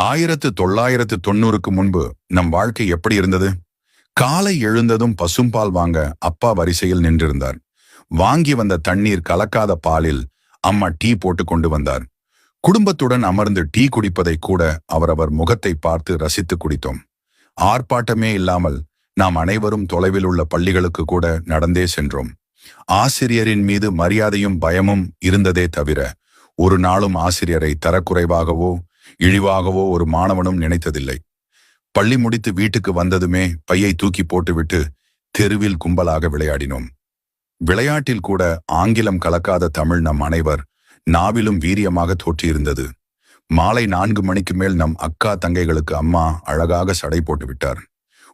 1990க்கு முன்பு நம் வாழ்க்கை எப்படி இருந்தது? காலை எழுந்ததும் பசும்பால் வாங்க அப்பா வரிசையில் நின்றிருந்தார். வாங்கி வந்த தண்ணீர் கலக்காத பாலில் அம்மா டீ போட்டு கொண்டு வந்தார். குடும்பத்துடன் அமர்ந்து டீ குடிப்பதை கூட அவரவர் முகத்தை பார்த்து ரசித்து குடித்தோம். ஆர்ப்பாட்டமே இல்லாமல் நாம் அனைவரும் தொலைவில் உள்ள பள்ளிகளுக்கு கூட நடந்தே சென்றோம். ஆசிரியரின் மீது மரியாதையும் பயமும் இருந்ததே தவிர ஒரு நாளும் ஆசிரியரை தரக்குறைவாகவோ இழிவாகவோ ஒரு மாணவனும் நினைத்ததில்லை. பள்ளி முடித்து வீட்டுக்கு வந்ததுமே பையை தூக்கி போட்டுவிட்டு தெருவில் கும்பலாக விளையாடினோம். விளையாட்டில் கூட ஆங்கிலம் கலக்காத தமிழ் நம் அனைவர் நாவிலும் வீரியமாக தோற்றியிருந்தது. மாலை 4 மணிக்கு மேல் நம் அக்கா தங்கைகளுக்கு அம்மா அழகாக சடை போட்டு விட்டார்.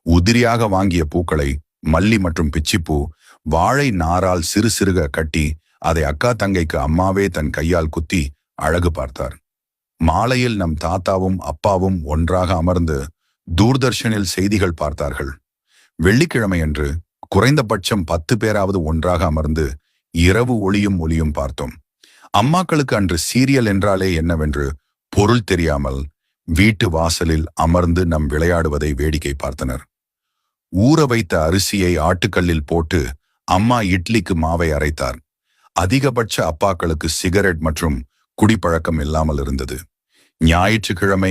உதிரியாக வாங்கிய பூக்களை மல்லி மற்றும் பிச்சிப்பூ வாழை நாரால் சிறு சிறுக கட்டி அதை அக்கா தங்கைக்கு அம்மாவே தன் கையால் குத்தி அழகு பார்த்தார். மாலையில் நம் தாத்தாவும் அப்பாவும் ஒன்றாக அமர்ந்து தூர்தர்ஷனில் செய்திகள் பார்த்தார்கள். வெள்ளிக்கிழமையன்று குறைந்தபட்சம் 10 பேராவது ஒன்றாக அமர்ந்து இரவு ஒளியும் பார்த்தோம். அம்மாக்களுக்கு அன்று சீரியல் என்றாலே என்னவென்று பொருள் தெரியாமல் வீட்டு வாசலில் அமர்ந்து நம் விளையாடுவதை வேடிக்கை பார்த்தனர். ஊற வைத்த அரிசியை ஆட்டுக்கல்லில் போட்டு அம்மா இட்லிக்கு மாவை அரைத்தார். அதிகபட்ச அப்பாக்களுக்கு சிகரெட் மற்றும் குடிப்பழக்கம் இல்லாமல் இருந்தது. ஞாயிற்றுக்கிழமை